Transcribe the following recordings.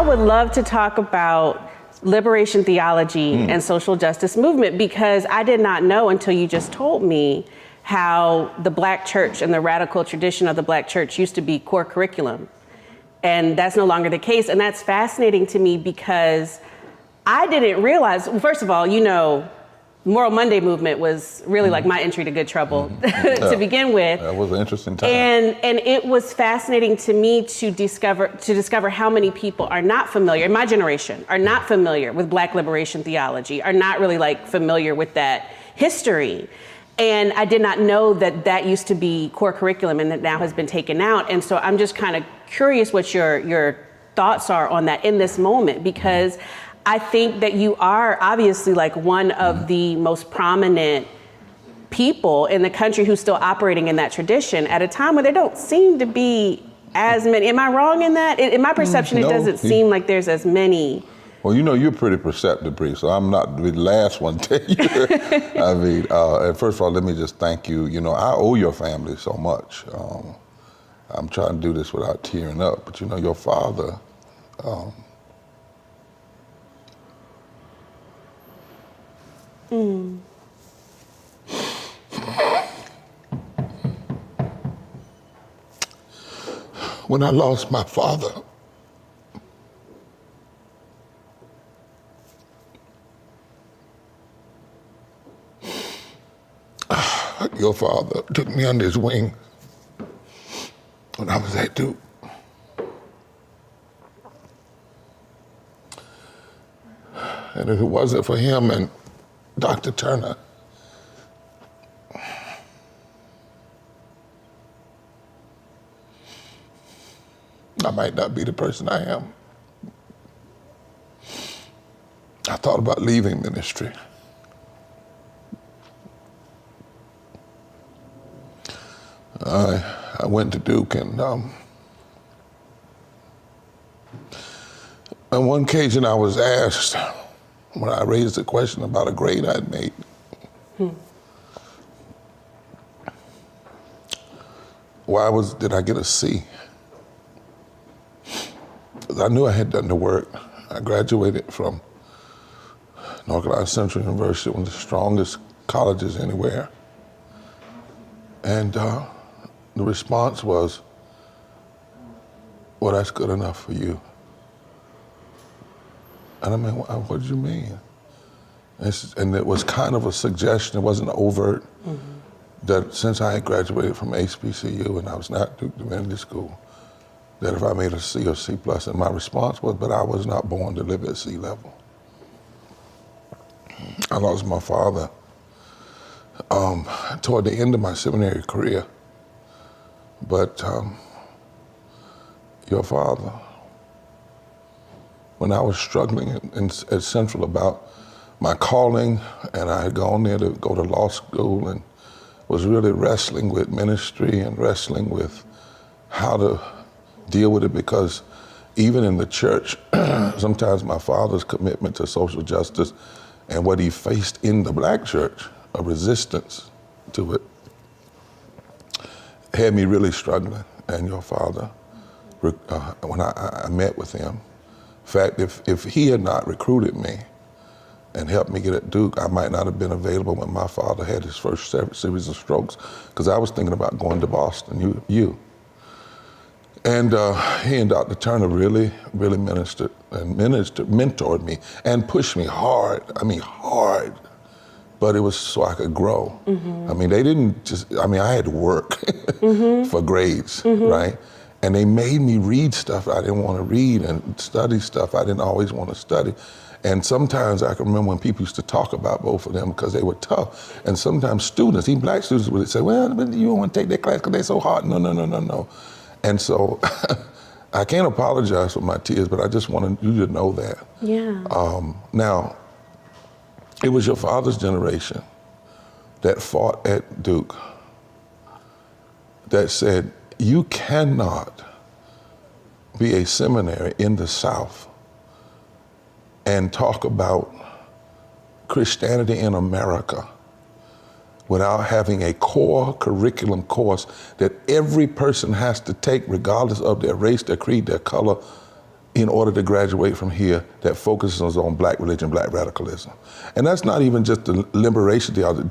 would love to talk about liberation theology and social justice movement, because I did not know until you just told me how the Black church and the radical tradition of the Black church used to be core curriculum. And that's no longer the case. And that's fascinating to me because I didn't realize, well, first of all, you know, Moral Monday movement was really like my entry to good trouble to begin with. That was an interesting time. And it was fascinating to me to discover how many people are not familiar, in my generation, are not familiar with Black liberation theology, are not really like familiar with that history. And I did not know that that used to be core curriculum and that now has been taken out. And so I'm just kind of curious what your thoughts are on that in this moment, because I think that you are obviously like one of the most prominent people in the country who's still operating in that tradition at a time where there don't seem to be as many. Am I wrong in that? In my perception, No, it doesn't seem like there's as many. Well, you know, you're pretty perceptive, Bree, so I'm not the last one to tell you. I mean, and first of all, let me just thank you. You know, I owe your family so much. I'm trying to do this without tearing up, but you know, your father, when I lost my father, your father took me under his wing when I was at Duke. And if it wasn't for him and Dr. Turner, I might not be the person I am. I thought about leaving ministry. I went to Duke, and on one occasion I was asked, when I raised the question about a grade I'd made, did I get a C? Because I knew I had done the work. I graduated from North Carolina Central University, one of the strongest colleges anywhere. And the response was, well, that's good enough for you. And I mean, what do you mean? And it was kind of a suggestion, it wasn't overt, that since I had graduated from HBCU and I was not Duke Divinity School, that if I made a C or C+, and my response was, but I was not born to live at sea level. I lost my father toward the end of my seminary career. But your father, when I was struggling at Central about my calling, and I had gone there to go to law school and was really wrestling with ministry and wrestling with how to deal with it, because even in the church, sometimes my father's commitment to social justice and what he faced in the Black church, a resistance to it, had me really struggling. And your father, when I met with him, in fact, if he had not recruited me and helped me get at Duke, I might not have been available when my father had his first series of strokes, because I was thinking about going to Boston, And he and Dr. Turner really mentored me and pushed me hard, hard. But it was so I could grow. I mean, they didn't just, I had to work for grades, right? And they made me read stuff I didn't want to read and study stuff I didn't always want to study. And sometimes I can remember when people used to talk about both of them because they were tough. And sometimes students, even Black students, would say, well, but you don't want to take that class because they're so hard. No. And so I can't apologize for my tears, but I just wanted you to know that. Yeah. Now, it was your father's generation that fought at Duke that said, you cannot be a seminary in the South and talk about Christianity in America without having a core curriculum course that every person has to take regardless of their race, their creed, their color, in order to graduate from here that focuses on black religion, black radicalism. And that's not even just the liberation theology,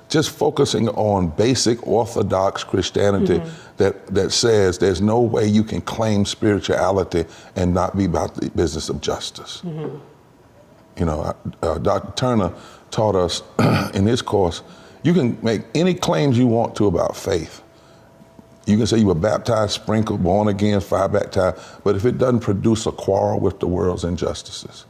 just focusing on basic Orthodox Christianity that says there's no way you can claim spirituality and not be about the business of justice. You know, Dr. Turner taught us in his course, you can make any claims you want to about faith. You can say you were baptized, sprinkled, born again, fire baptized, but if it doesn't produce a quarrel with the world's injustices,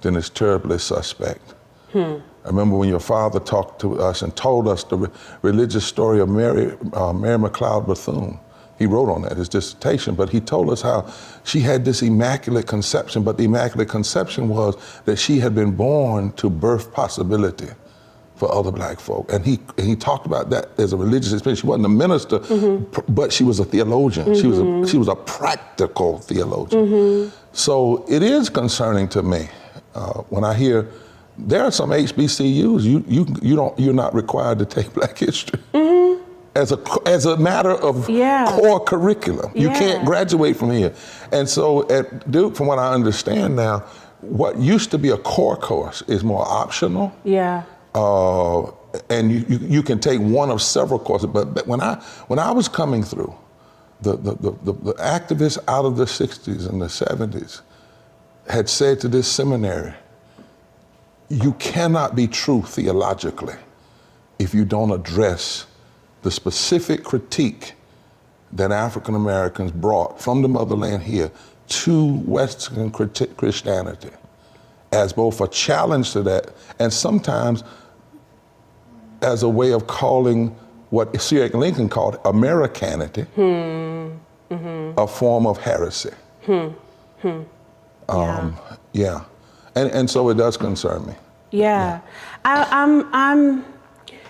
then it's terribly suspect. I remember when your father talked to us and told us the religious story of Mary McLeod Bethune. He wrote on that, his dissertation, but he told us how she had this immaculate conception, but the immaculate conception was that she had been born to birth possibility for other black folk. And he talked about that as a religious experience. She wasn't a minister, but she was a theologian. She was a practical theologian. So it is concerning to me when I hear there are some HBCUs you're not required to take Black history as a matter of core curriculum. You can't graduate from here. And so at Duke, from what I understand now, what used to be a core course is more optional. And you can take one of several courses, but when I was coming through, the activists out of the 60s and the 70s had said to this seminary, you cannot be true theologically if you don't address the specific critique that African Americans brought from the motherland here to Western Christianity as both a challenge to that and sometimes as a way of calling what C.H. Lincoln called Americanity a form of heresy. And so it does concern me.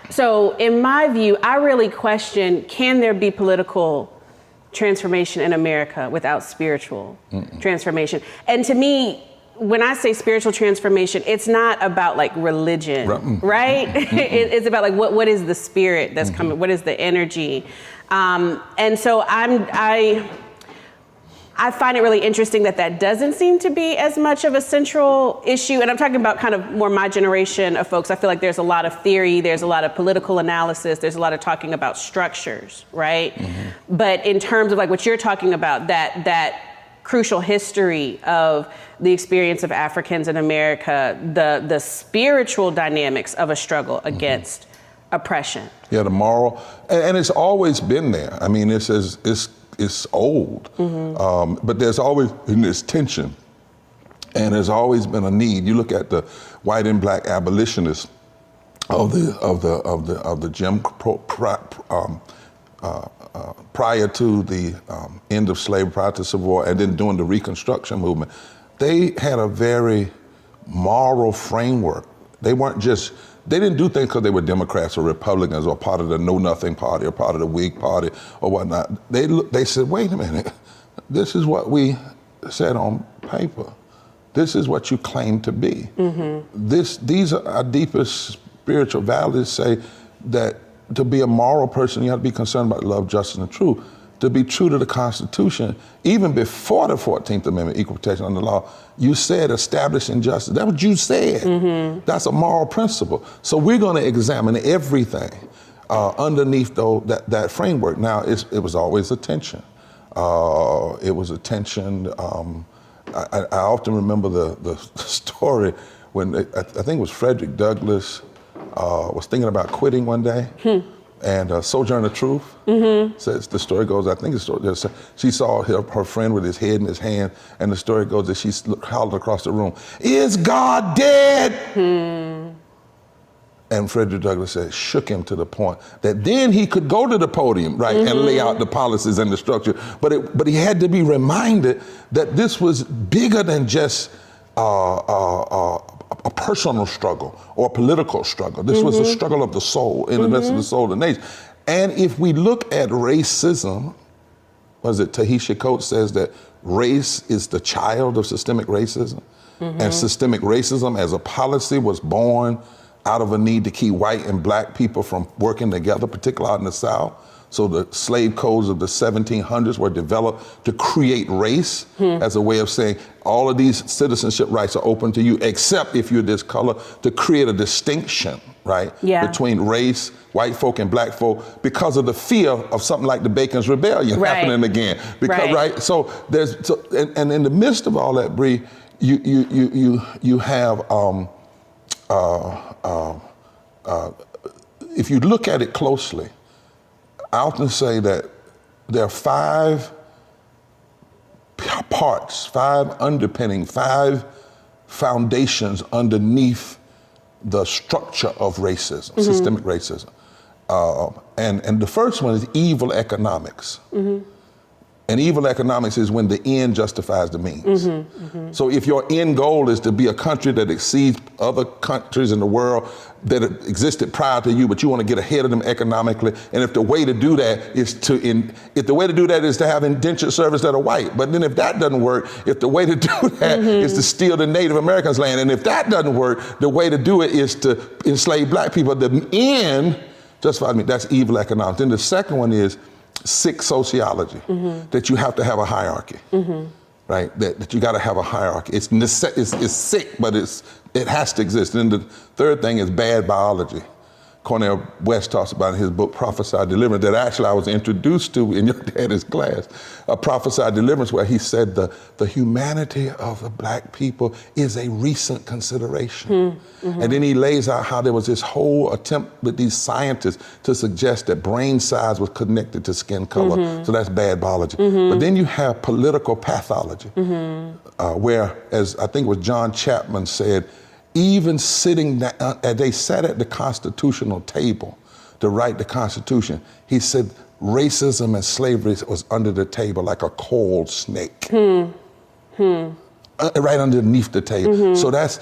So in my view, I really question, can there be political transformation in America without spiritual transformation? And to me, when I say spiritual transformation, it's not about like religion, right? It's about like what is the spirit that's coming? What is the energy? And so I find it really interesting that doesn't seem to be as much of a central issue. And I'm talking about kind of more my generation of folks. I feel like there's a lot of theory, there's a lot of political analysis, there's a lot of talking about structures, right? But in terms of like what you're talking about, that crucial history of the experience of Africans in America, the spiritual dynamics of a struggle against oppression. The moral, and it's always been there. I mean, it's old, but there's always been this tension, and there's always been a need. You look at the white and black abolitionists of the Jim Crow prior to the end of slavery, prior to Civil War, and then during the Reconstruction movement. They had a very moral framework. They didn't do things because they were Democrats or Republicans or part of the Know Nothing Party or part of the Whig Party or whatnot. They said, wait a minute, this is what we said on paper. This is what you claim to be. These are our deepest spiritual values, say that to be a moral person, you have to be concerned about love, justice, and truth. To be true to the Constitution, even before the 14th Amendment, equal protection under law, you said establishing justice. That's what you said. That's a moral principle. So we're going to examine everything underneath that framework. Now, it was always a tension. It was a tension. I often remember the story when I think it was Frederick Douglass was thinking about quitting one day. And Sojourner Truth says, the story goes, I think the story, she saw her friend with his head in his hand, and the story goes that she hollered across the room, "Is God dead?" And Frederick Douglass said, shook him to the point that then he could go to the podium, right, and lay out the policies and the structure. But he had to be reminded that this was bigger than just a personal struggle or a political struggle. This was a struggle of the soul, in the midst of the soul of the nation. And if we look at racism, Tahisha Coates says that race is the child of systemic racism. And systemic racism as a policy was born out of a need to keep white and black people from working together, particularly out in the South. So the slave codes of the 1700s were developed to create race as a way of saying all of these citizenship rights are open to you, except if you're this color, to create a distinction, right, between race, white folk and black folk, because of the fear of something like the Bacon's Rebellion happening again. Because, so and in the midst of all that, Bree, you have if you look at it closely, I often say that there are 5 parts, 5 foundations underneath the structure of racism, systemic racism. And the first one is evil economics. And evil economics is when the end justifies the means. So if your end goal is to be a country that exceeds other countries in the world that existed prior to you, but you want to get ahead of them economically, and if the way to do that is to have indentured servants that are white, but then if that doesn't work, if the way to do that is to steal the Native Americans' land, and if that doesn't work, the way to do it is to enslave black people. The end justifies me. That's evil economics. Then the second one is sick sociology, that you have to have a hierarchy, right? That you got to have a hierarchy. It's sick, but it has to exist. And then the third thing is bad biology. Cornel West talks about in his book, Prophesied Deliverance, that actually I was introduced to in your daddy's class, Prophesied Deliverance, where he said the humanity of the black people is a recent consideration. And then he lays out how there was this whole attempt with these scientists to suggest that brain size was connected to skin color. So that's bad biology. But then you have political pathology, where, as I think it was John Chapman said, even sitting down, they sat at the constitutional table to write the Constitution. He said racism and slavery was under the table like a coiled snake. Right underneath the table. So that's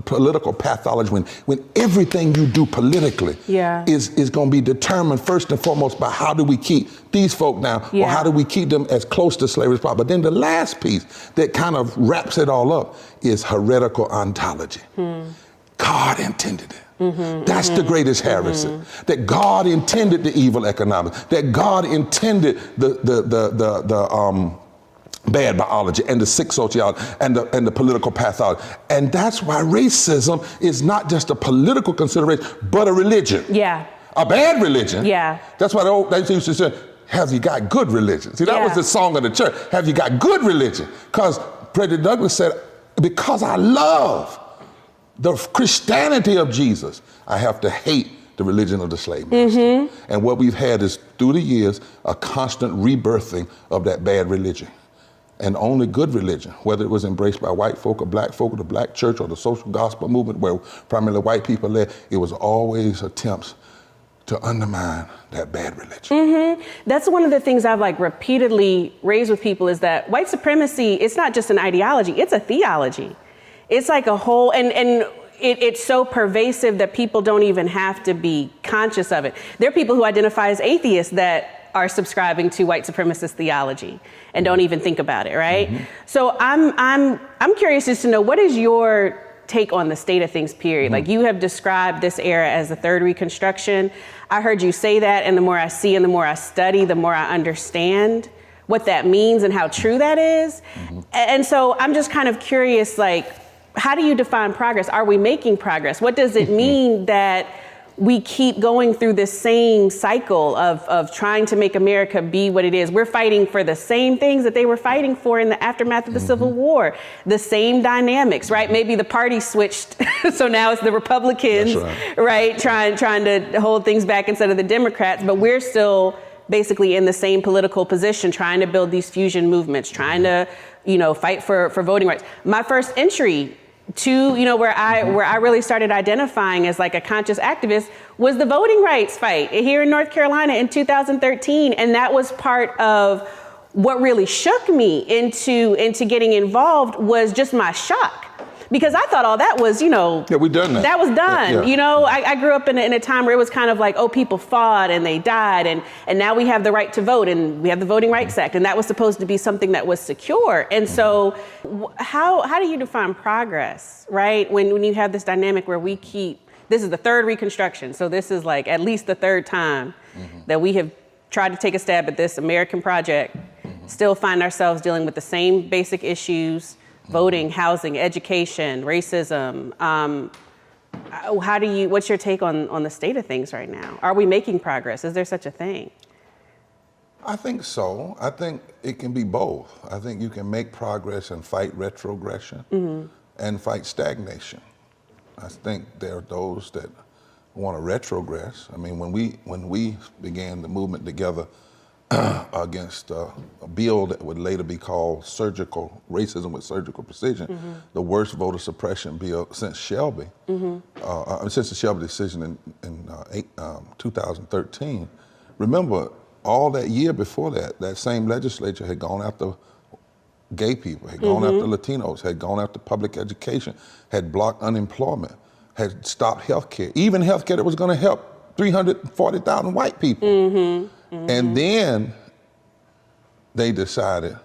political pathology, when everything you do politically is going to be determined first and foremost by how do we keep these folk down, or how do we keep them as close to slavery as possible. But then the last piece that kind of wraps it all up is heretical ontology. God intended it. That's the greatest heresy. That God intended the evil economics. That God intended the bad biology and the sick sociology and the political pathology. And that's why racism is not just a political consideration, but a religion. A bad religion. That's why they used to say, have you got good religion? See, that was the song of the church. Have you got good religion? Because President Douglas said, because I love the Christianity of Jesus, I have to hate the religion of the slave master. And what we've had is, through the years, a constant rebirthing of that bad religion. And only good religion, whether it was embraced by white folk or the black church or the social gospel movement where primarily white people led, it was always attempts to undermine that bad religion. That's one of the things I've repeatedly raised with people, is that white supremacy, it's not just an ideology, it's a theology. It's like a whole, and it's so pervasive that people don't even have to be conscious of it. There are people who identify as atheists that are subscribing to white supremacist theology and don't even think about it, right? So I'm curious just to know, what is your take on the state of things, period? Like, you have described this era as the third Reconstruction. I heard you say that, and the more I see and the more I study, the more I understand what that means and how true that is. And so I'm just kind of curious, how do you define progress? Are we making progress? What does it mean that we keep going through this same cycle of trying to make America be what it is? We're fighting for the same things that they were fighting for in the aftermath of the Civil War. The same dynamics, right? Maybe the party switched, so now it's the Republicans, right? Trying to hold things back instead of the Democrats, but we're still basically in the same political position, trying to build these fusion movements, trying to, fight for voting rights. My first entry to, where I really started identifying as a conscious activist was the voting rights fight here in North Carolina in 2013. And that was part of what really shook me into getting involved, was just my shock. Because I thought all that was, we done that. That was done. I grew up in a time where it was kind of like, people fought and they died, and now we have the right to vote, and we have the Voting Rights Act, and that was supposed to be something that was secure. And so how do you define progress, right? When you have this dynamic where we keep this is the third Reconstruction. So this is like at least the third time that we have tried to take a stab at this American project, still find ourselves dealing with the same basic issues, voting, housing, education, racism. What's your take on the state of things right now? Are we making progress? Is there such a thing? I think so. I think it can be both. I think you can make progress and fight retrogression and fight stagnation. I think there are those that want to retrogress. I mean, when we began the movement together against a bill that would later be called surgical racism with surgical precision, the worst voter suppression bill since Shelby, since the Shelby decision in 2013. Remember, all that year before that, that same legislature had gone after gay people, had gone after Latinos, had gone after public education, had blocked unemployment, had stopped health care, even health care that was going to help 340,000 white people. And then they decided,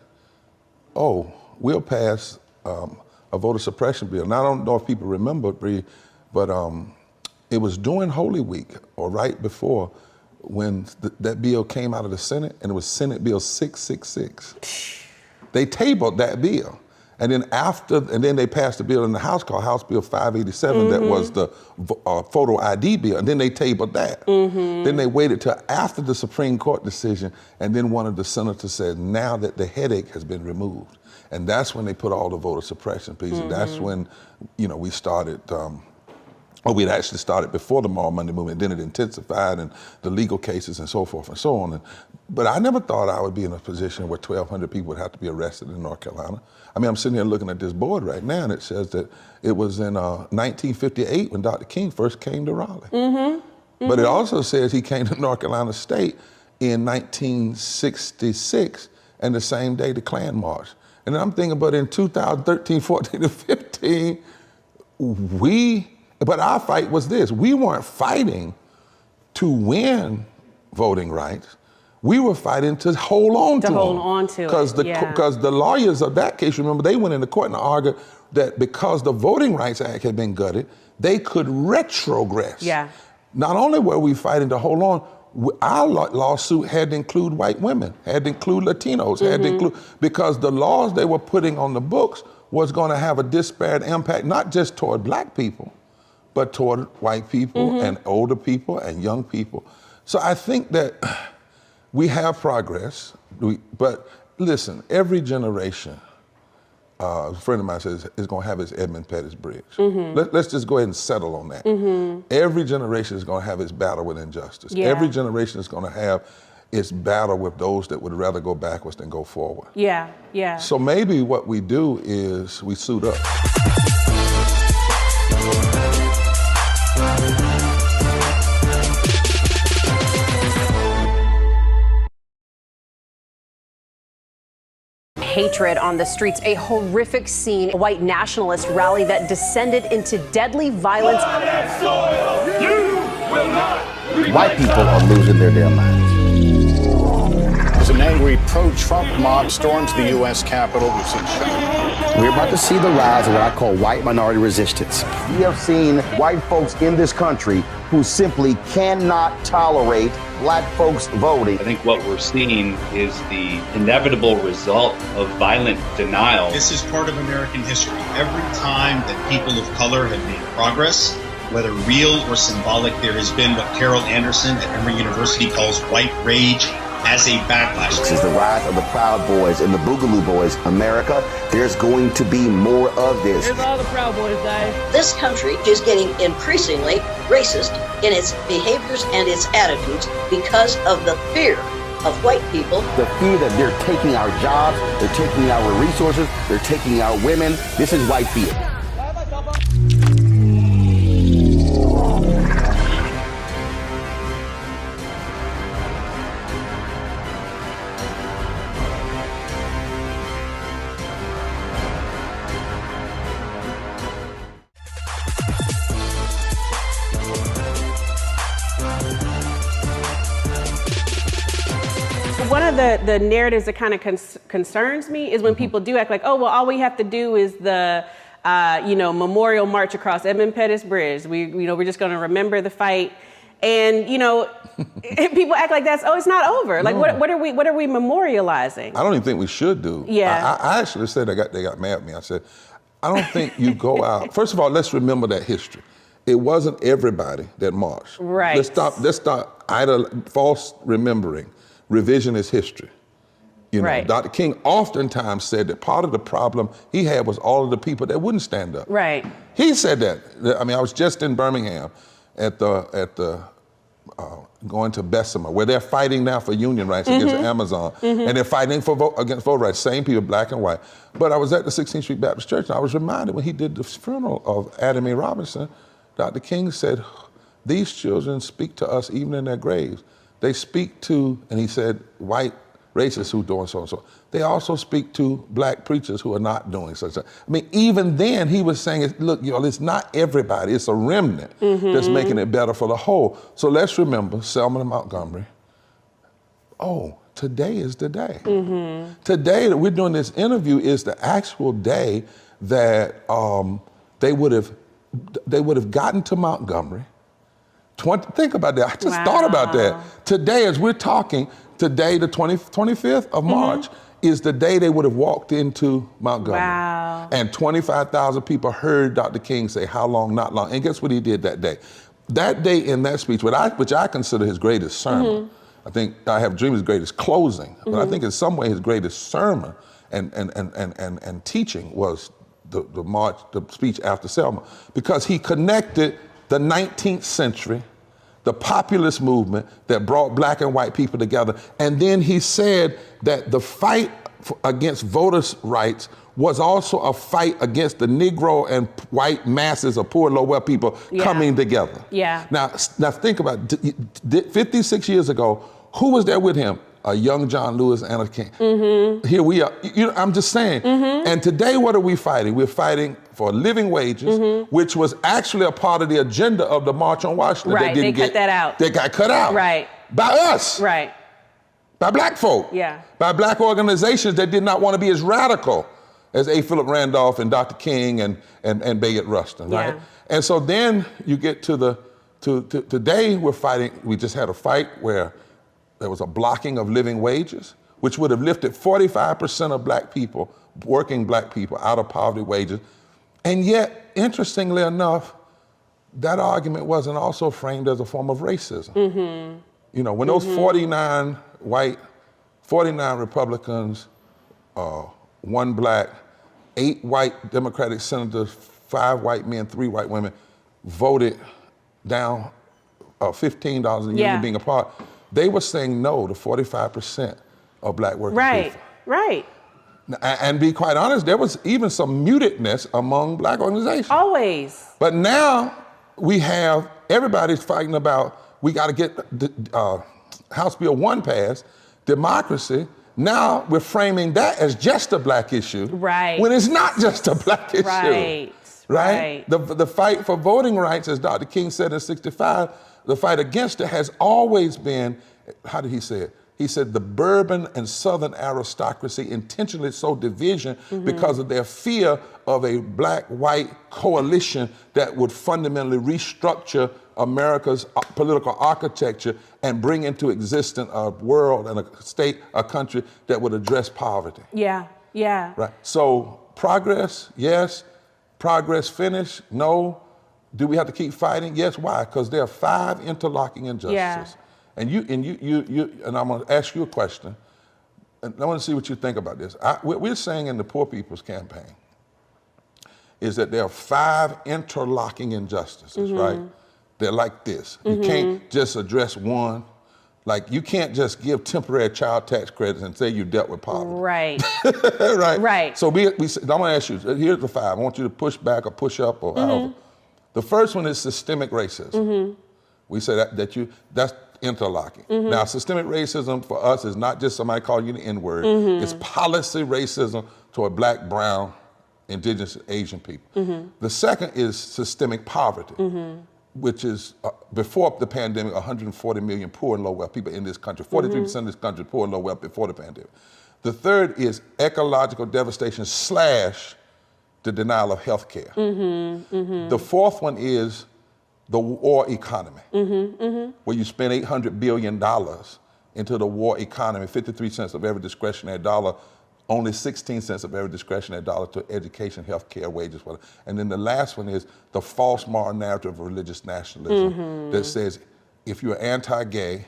oh, we'll pass a voter suppression bill. Now, I don't know if people remember, Bree, but it was during Holy Week or right before when that bill came out of the Senate, and it was Senate Bill 666. They tabled that bill. And then they passed a bill in the House called House Bill 587 that was the photo ID bill, and then they tabled that. Then they waited till after the Supreme Court decision, and then one of the senators said, now that the headache has been removed. And that's when they put all the voter suppression pieces. And that's when, we started, we'd actually started before the Moral Monday movement, then it intensified, and the legal cases and so forth and so on. But I never thought I would be in a position where 1,200 people would have to be arrested in North Carolina. I mean, I'm sitting here looking at this board right now, and it says that it was in 1958 when Dr. King first came to Raleigh. But it also says he came to North Carolina State in 1966, and the same day the Klan March. And I'm thinking, but in 2013, 14, and 15, but our fight was this. We weren't fighting to win voting rights. We were fighting to hold on to them. To hold on to it, Because the lawyers of that case, remember, they went into court and argued that because the Voting Rights Act had been gutted, they could retrogress. Not only were we fighting to hold on, our lawsuit had to include white women, had to include Latinos, had to include, because the laws they were putting on the books was going to have a disparate impact, not just toward black people, but toward white people and older people and young people. So I think that we have progress, but listen, every generation, a friend of mine says, is going to have its Edmund Pettus Bridge. Let's just go ahead and settle on that. Every generation is going to have its battle with injustice. Every generation is going to have its battle with those that would rather go backwards than go forward. So maybe what we do is we suit up. Hatred on the streets, a horrific scene, a white nationalist rally that descended into deadly violence. White people are losing their damn minds. As an angry pro-Trump mob storms the U.S. Capitol, we've seen We're about to see the rise of what I call white minority resistance. We have seen white folks in this country who simply cannot tolerate black folks voting. I think what we're seeing is the inevitable result of violent denial. This is part of American history. Every time that people of color have made progress, whether real or symbolic, there has been what Carol Anderson at Emory University calls white rage as a backlash. This is the rise of the Proud Boys and the Boogaloo Boys. America, there's going to be more of this. Here's all the Proud Boys, guys. This country is getting increasingly racist in its behaviors and its attitudes because of the fear of white people. The fear that they're taking our jobs, they're taking our resources, they're taking our women. This is white fear. One of the narratives that kind of concerns me is when people do act like, oh, well, all we have to do is the memorial march across Edmund Pettus Bridge. We're just going to remember the fight. And, people act like it's not over. Like, what are we memorializing? I don't even think we should do. Yeah. I actually said they got mad at me. I said, I don't think you go out. First of all, let's remember that history. It wasn't everybody that marched. Right. Let's stop false remembering, revisionist history. Right. Dr. King oftentimes said that part of the problem he had was all of the people that wouldn't stand up. Right. He said that. I mean, I was just in Birmingham at the going to Bessemer, where they're fighting now for union rights against Amazon, and they're fighting against vote rights, same people, black and white. But I was at the 16th Street Baptist Church, and I was reminded when he did the funeral of Adam A. Robinson, Dr. King said, these children speak to us even in their graves. They speak to, and he said, white racists who doing so and so. They also speak to black preachers who are not doing such. I mean, even then he was saying, look, it's not everybody. It's a remnant that's making it better for the whole. So let's remember Selma and Montgomery. Oh, today is the day. Today that we're doing this interview is the actual day that they would have gotten to Montgomery. Think about that. I just thought about that. Today, as we're talking, today, the 25th of March, is the day they would have walked into Montgomery. Wow. And 25,000 people heard Dr. King say, how long, not long. And guess what he did that day? That day in that speech, which I consider his greatest sermon, I think I Have Dreams his greatest closing, but I think in some way his greatest sermon and teaching was the speech after Selma, because he connected the 19th century, the populist movement that brought black and white people together. And then he said that the fight against voters' rights was also a fight against the Negro and white masses of poor, low-wealth people coming together. Yeah. Now think about it. 56 years ago, who was there with him? A young John Lewis and a King. Here we are. I'm just saying. And today, what are we fighting? We're fighting for living wages, which was actually a part of the agenda of the March on Washington. Right, they cut that out. They got cut out. Right. By us. Right. By black folk. Yeah. By black organizations that did not want to be as radical as A. Philip Randolph and Dr. King and Bayard Rustin, right? Yeah. And so then you get to today we're fighting, we just had a fight where there was a blocking of living wages, which would have lifted 45% of black people, working black people, out of poverty wages. And yet, interestingly enough, that argument wasn't also framed as a form of racism. When those 49 Republicans, 1 black, 8 white Democratic senators, 5 white men, 3 white women voted down $15 a union being a part, they were saying no to 45% of black working people. Right. And be quite honest, there was even some mutedness among black organizations. Always. But now we have, everybody's fighting about, we got to get the House Bill 1 passed, democracy. Now we're framing that as just a black issue. Right. When it's not just a black issue. Right. The fight for voting rights, as Dr. King said in 65, the fight against it has always been, how did he say it? He said the Bourbon and Southern aristocracy intentionally sowed division because of their fear of a black-white coalition that would fundamentally restructure America's political architecture and bring into existence a world and a state, a country that would address poverty. Yeah. Right. So progress, yes. Progress finished, no. Do we have to keep fighting? Yes. Why? Because there are 5 interlocking injustices. Yeah. And I'm going to ask you a question, and I want to see what you think about this. What we're saying in the Poor People's Campaign is that there are 5 interlocking injustices, right? They're like this. You can't just address one. Like, you can't just give temporary child tax credits and say you dealt with poverty. Right. Right. So I'm going to ask you, here's the 5. I want you to push back or push up or however. The first one is systemic racism. We say that's interlocking. Now, systemic racism for us is not just somebody calling you the N-word. It's policy racism toward black, brown, indigenous, Asian people. The second is systemic poverty, which is, before the pandemic, 140 million poor and low-wealth people in this country. 43% of this country poor and low-wealth before the pandemic. The third is ecological devastation / the denial of health care. The fourth one is the war economy, where you spend $800 billion into the war economy, 53 cents of every discretionary dollar, only 16 cents of every discretionary dollar to education, health care, wages, whatever. And then the last one is the false moral narrative of religious nationalism that says if you're anti-gay,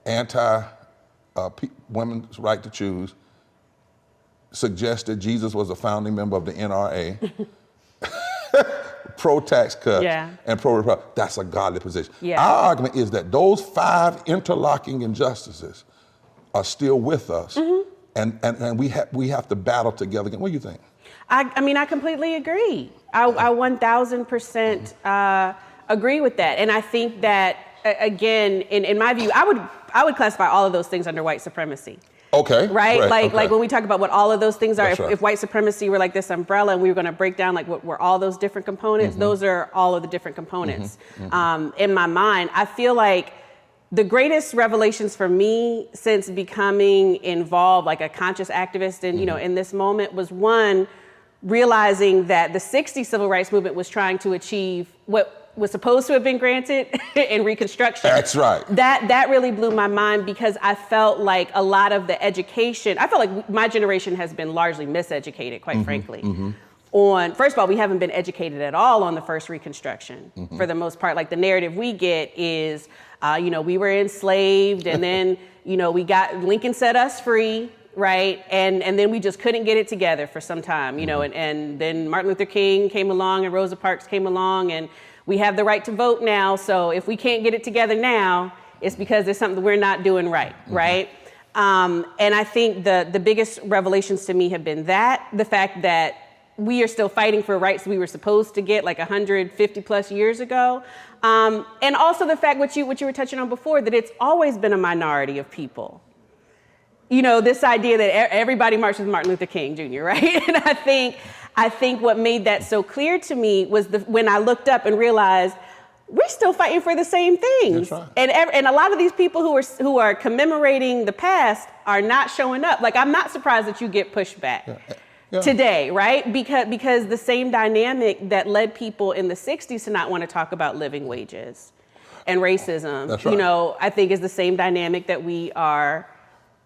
anti-women's right to choose, suggest that Jesus was a founding member of the NRA, pro-tax cuts, and pro-republic. That's a godly position. Our argument is that those 5 interlocking injustices are still with us, and we have to battle together again. What do you think? I mean, I completely agree. I 1,000% agree with that. And I think that, again, in my view, I would classify all of those things under white supremacy. Okay. Right? Like when we talk about what all of those things are, if white supremacy were like this umbrella and we were going to break down like what were all those different components, those are all of the different components. In my mind, I feel like the greatest revelations for me since becoming involved, like a conscious activist in, in this moment, was one, realizing that the 60s civil rights movement was trying to achieve what was supposed to have been granted in Reconstruction. That's right. That really blew my mind because I felt like a lot of the education, I felt like my generation has been largely miseducated, quite frankly. First of all, we haven't been educated at all on the first Reconstruction. For the most part, like the narrative we get is, we were enslaved and then, we got, Lincoln set us free. Right. And then we just couldn't get it together for some time, and then Martin Luther King came along and Rosa Parks came along and we have the right to vote now. So if we can't get it together now, it's because there's something we're not doing right. Right. And I think the biggest revelations to me have been that the fact that we are still fighting for rights we were supposed to get like 150 plus years ago. And also the fact what you were touching on before, that it's always been a minority of people. This idea that everybody marched with Martin Luther King Jr., right? And I think what made that so clear to me was when I looked up and realized we're still fighting for the same things. That's right. And a lot of these people who are commemorating the past are not showing up. Like, I'm not surprised that you get pushback today, right? Because the same dynamic that led people in the 60s to not want to talk about living wages and racism, That's right. I think is the same dynamic that we are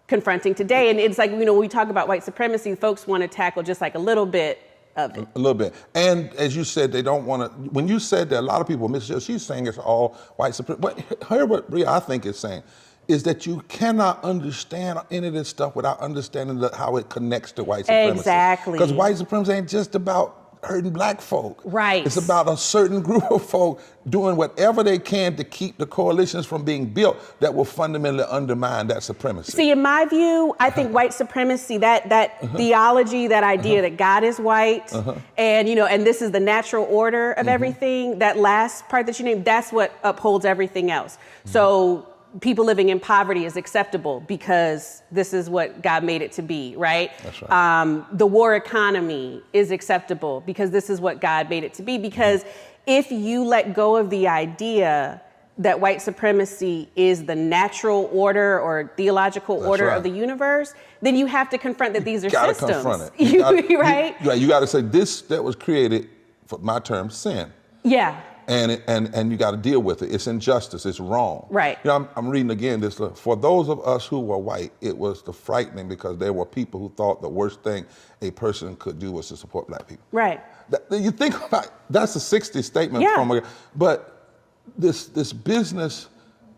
confronting today. And it's like, when we talk about white supremacy, folks want to tackle just like a little bit of it. A little bit. And as you said, they don't want to, when you said that, a lot of people miss it. She's saying it's all white supremacy. But hear what Bree, I think, is saying, is that you cannot understand any of this stuff without understanding how it connects to white supremacy. Exactly. Because white supremacy ain't just about hurting black folk. Right. It's about a certain group of folk doing whatever they can to keep the coalitions from being built that will fundamentally undermine that supremacy. See, in my view, I think white supremacy, that theology, that idea that God is white, and and this is the natural order of everything, that last part that you named, that's what upholds everything else. So people living in poverty is acceptable because this is what God made it to be, right? That's right. The war economy is acceptable because this is what God made it to be. Because if you let go of the idea that white supremacy is the natural order or theological order of the universe, then you have to confront that these are systems. You gotta confront it. Right? You gotta say this that was created, for my term, sin. Yeah. And you got to deal with it. It's injustice. It's wrong. Right. I'm reading again this. For those of us who were white, it was the frightening because there were people who thought the worst thing a person could do was to support black people. Right. You think about that's a 60 statement from, but this business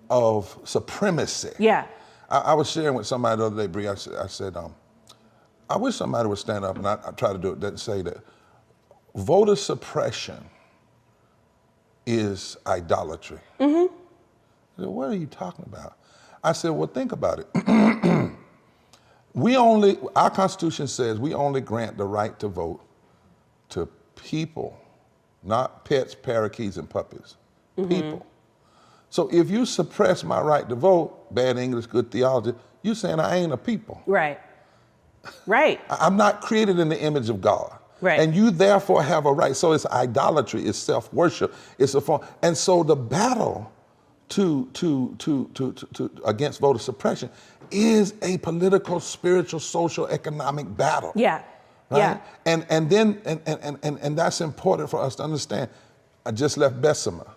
of supremacy. Yeah. I was sharing with somebody the other day, Bree. I said, I wish somebody would stand up and I try to do it. That say that voter suppression is idolatry. I said, what are you talking about? I said, well, think about it. Our Constitution says we only grant the right to vote to people, not pets, parakeets, and puppies. People. So if you suppress my right to vote, bad English, good theology, you're saying I ain't a people. Right. Right. I'm not created in the image of God. Right. And you therefore have a right. So it's idolatry, it's self-worship, it's a form. And so the battle against voter suppression is a political, spiritual, social, economic battle. Yeah. right? Yeah. And that's important for us to understand. I just left Bessemer,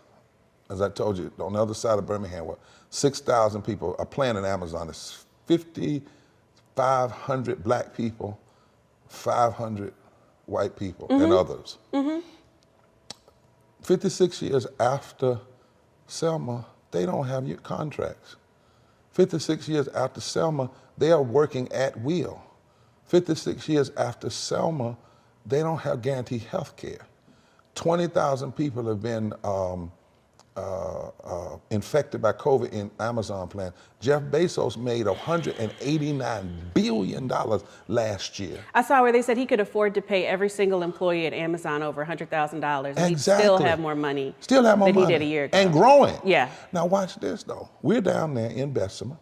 as I told you, on the other side of Birmingham, where 6,000 people are playing in Amazon. It's 5,500 black people, 500 white people, and others. 56 years after Selma, they don't have your contracts. 56 years after Selma, they are working at will. 56 years after Selma, they don't have guaranteed health care. 20,000 people have been infected by COVID in Amazon plant. Jeff Bezos made $189 billion last year. I saw where they said he could afford to pay every single employee at Amazon over $100,000, and he'd still have more money than he did a year ago. And growing. Yeah. Now watch this though. We're down there in Bessemer,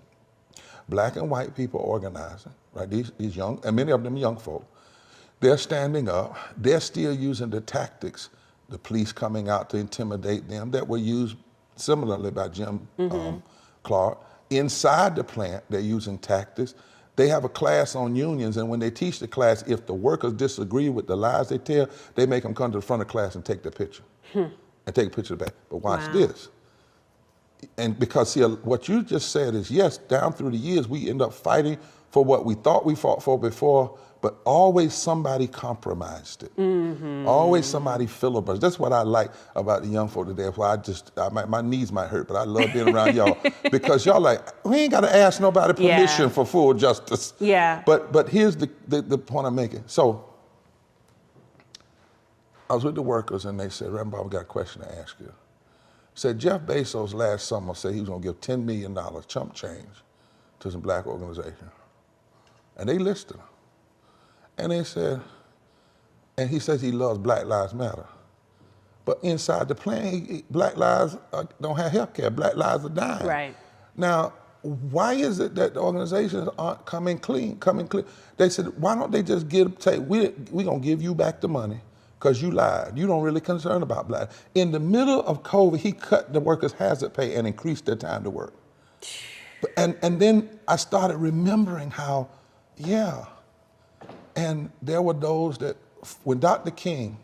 black and white people organizing, right? These young, and many of them young folk. They're standing up. They're still using the tactics, the police coming out to intimidate them, that were used similarly by Jim Clark. Inside the plant, they're using tactics. They have a class on unions, and when they teach the class, if the workers disagree with the lies they tell, they make them come to the front of the class and take their picture. And take a picture back. But watch this. And because, see, what you just said is, yes, down through the years, we end up fighting for what we thought we fought for before, but always somebody compromised it. Always somebody filibustered. That's what I like about the young folk today. That's why my knees might hurt, but I love being around y'all. Because y'all like, we ain't got to ask nobody permission for full justice. Yeah. But here's the point I'm making. So I was with the workers, and they said, Reverend Bob, we got a question to ask you. Said Jeff Bezos last summer said he was going to give $10 million chump change to some black organizations. And they listed him. And they said, and he says he loves Black Lives Matter. But inside the plan, Black lives don't have health care. Black lives are dying. Right. Now, why is it that the organizations aren't coming clean? They said, why don't they just say, we're going to give you back the money because you lied. You don't really concern about black. In the middle of COVID, he cut the workers' hazard pay and increased their time to work. And then I started remembering how, and there were those that, when Dr. King,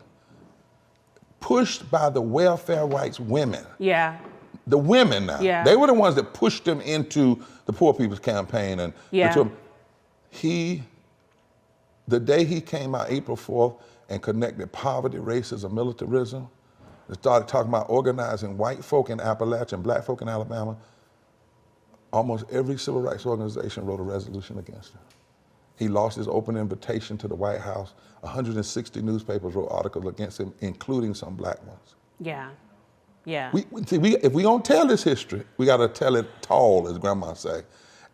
pushed by the welfare rights women, the women now, they were the ones that pushed him into the Poor People's Campaign. And the day he came out, April 4th, and connected poverty, racism, militarism, and started talking about organizing white folk in Appalachia and black folk in Alabama, almost every civil rights organization wrote a resolution against him. He lost his open invitation to the White House. 160 newspapers wrote articles against him, including some black ones. If we don't tell this history, we got to tell it tall, as Grandma say,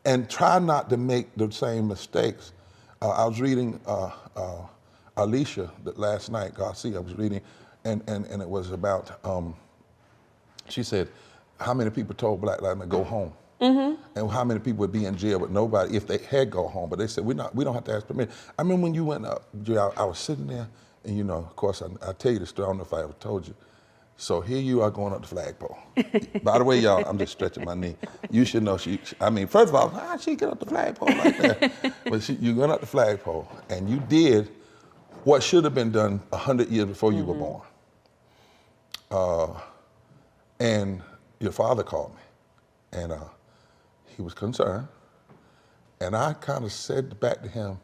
and try not to make the same mistakes. I was reading Alicia last night, Garcia, I was reading, and it was about, she said, how many people told Black Lives Matter go home? And how many people would be in jail, but nobody, if they had go home. But they said, we don't have to ask permission. I remember when you went up, I was sitting there, and you know, of course, I tell you the story, I don't know if I ever told you. So here you are going up the flagpole. By the way, y'all, I'm just stretching my knee. You should know first of all, how she get up the flagpole like that? But you went up the flagpole, and you did what should have been done 100 years before you were born. And your father called me, and he was concerned. And I kind of said back to him,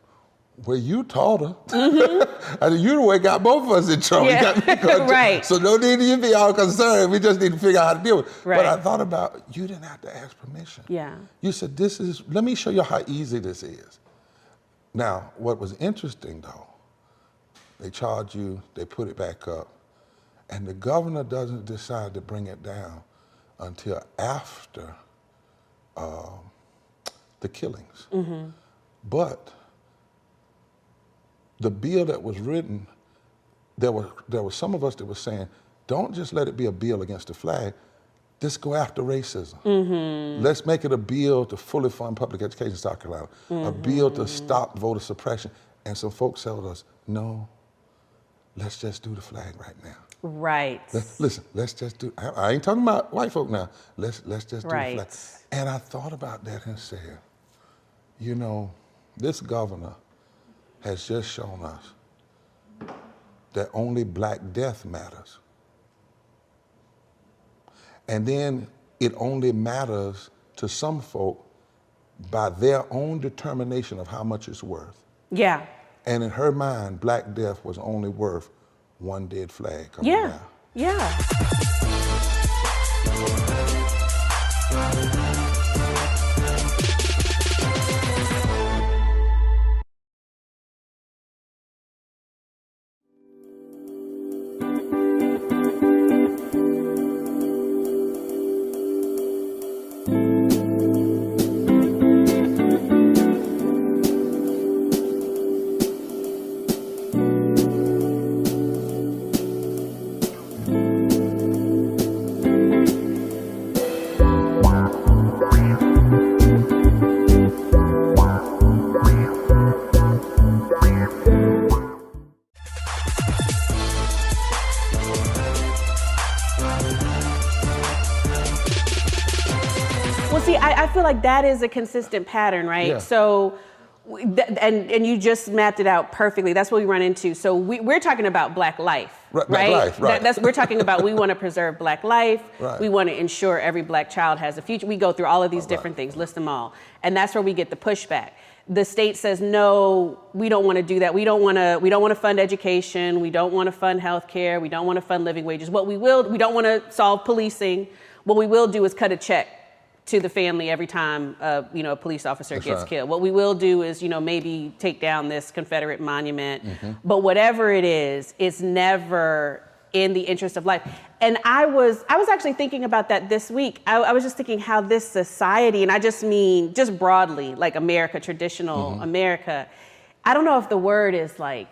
well, you taught her. I said, you the one got both of us in trouble. You got me Right. So no need to be all concerned. We just need to figure out how to deal with it. Right. But I thought about, you didn't have to ask permission. You said, let me show you how easy this is. Now, what was interesting though, they charge you, they put it back up, and the governor doesn't decide to bring it down until after the killings. But the bill that was written, there were some of us that were saying, don't just let it be a bill against the flag, let's go after racism. Let's make it a bill to fully fund public education in South Carolina, a bill to stop voter suppression. And some folks told us, no, let's just do the flag right now. Right. Listen, let's just do, I ain't talking about white folk now, let's just do the flag. And I thought about that and said, you know, this governor has just shown us that only black death matters. And then it only matters to some folk by their own determination of how much it's worth. Yeah. And in her mind, black death was only worth one dead flag coming down. Yeah. Well, see, I feel like that is a consistent pattern, right? Yeah. So, and you just mapped it out perfectly. That's what we run into. So we're talking about black life, right? Black life, right. We're talking about we want to preserve black life. Right. We want to ensure every black child has a future. We go through all of these different things, list them all. And that's where we get the pushback. The state says, no, we don't want to do that. We don't want to fund education. We don't want to fund healthcare. We don't want to fund living wages. We don't want to solve policing. What we will do is cut a check to the family every time a police officer gets killed. What we will do is, maybe take down this Confederate monument. But whatever it is, it's never in the interest of life. And I was actually thinking about that this week. I was just thinking how this society, and I just mean just broadly, like America, traditional America, I don't know if the word is I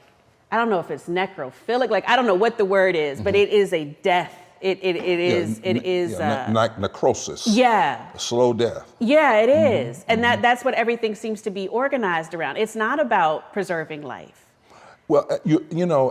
don't know if it's necrophilic, I don't know what the word is, but it is a death. It is necrosis. Yeah. A slow death. Yeah, it is. And that's what everything seems to be organized around. It's not about preserving life. Well,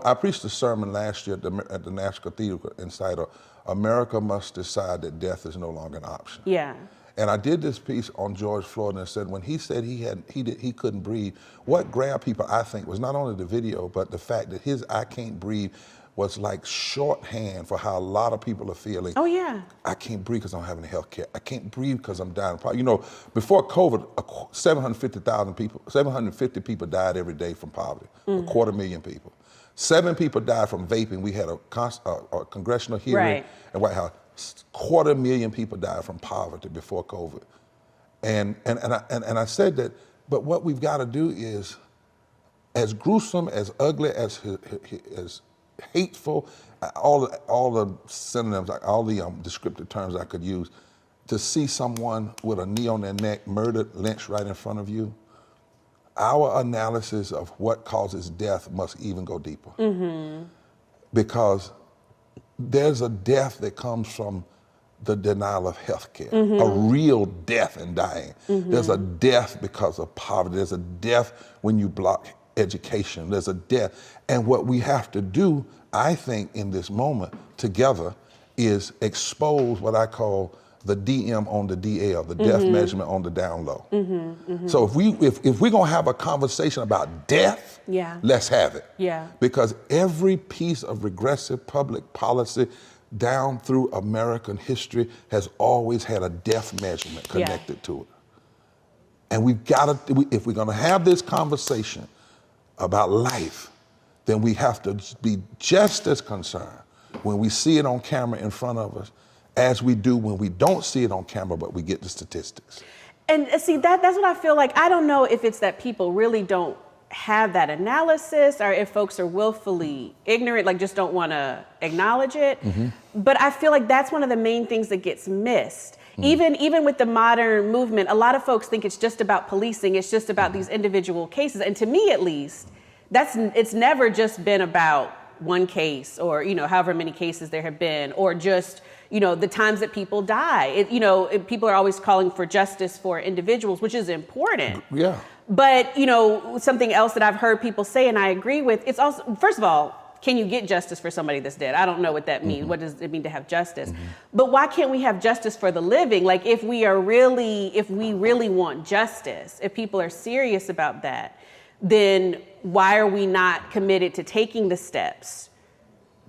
I preached a sermon last year at the National Cathedral entitled, America Must Decide That Death is No Longer an Option. Yeah. And I did this piece on George Floyd and said when he said he couldn't breathe, what grabbed people, I think, was not only the video, but the fact that his I can't breathe was like shorthand for how a lot of people are feeling. Oh, yeah. I can't breathe because I don't have any health care. I can't breathe because I'm dying. Before COVID, 750 people died every day from poverty, 250,000 people. 7 people died from vaping. We had a congressional hearing at White House. 250,000 people died from poverty before COVID. And I said that, but what we've got to do is, as gruesome, as ugly, as hateful, all the synonyms, all the descriptive terms I could use, to see someone with a knee on their neck, murdered, lynched right in front of you, our analysis of what causes death must even go deeper. Because there's a death that comes from the denial of health care, a real death in dying. There's a death because of poverty. There's a death when you block education. There's a death. And what we have to do, I think, in this moment together is expose what I call the DM on the DL, the death measurement on the down low. So if we're gonna have a conversation about death, let's have it. Yeah. Because every piece of regressive public policy down through American history has always had a death measurement connected to it. And we've got to, if we're gonna have this conversation about life, then we have to be just as concerned when we see it on camera in front of us as we do when we don't see it on camera, but we get the statistics. And see, that's what I feel like. I don't know if it's that people really don't have that analysis or if folks are willfully ignorant, just don't want to acknowledge it. But I feel like that's one of the main things that gets missed. Even with the modern movement, a lot of folks think it's just about policing. It's just about these individual cases. And to me, at least, it's never just been about one case or, however many cases there have been, or just, the times that people die. People are always calling for justice for individuals, which is important. Yeah. But, something else that I've heard people say, and I agree with, it's also, first of all, can you get justice for somebody that's dead? I don't know what that means. What does it mean to have justice? But why can't we have justice for the living? If we really want justice, if people are serious about that, then why are we not committed to taking the steps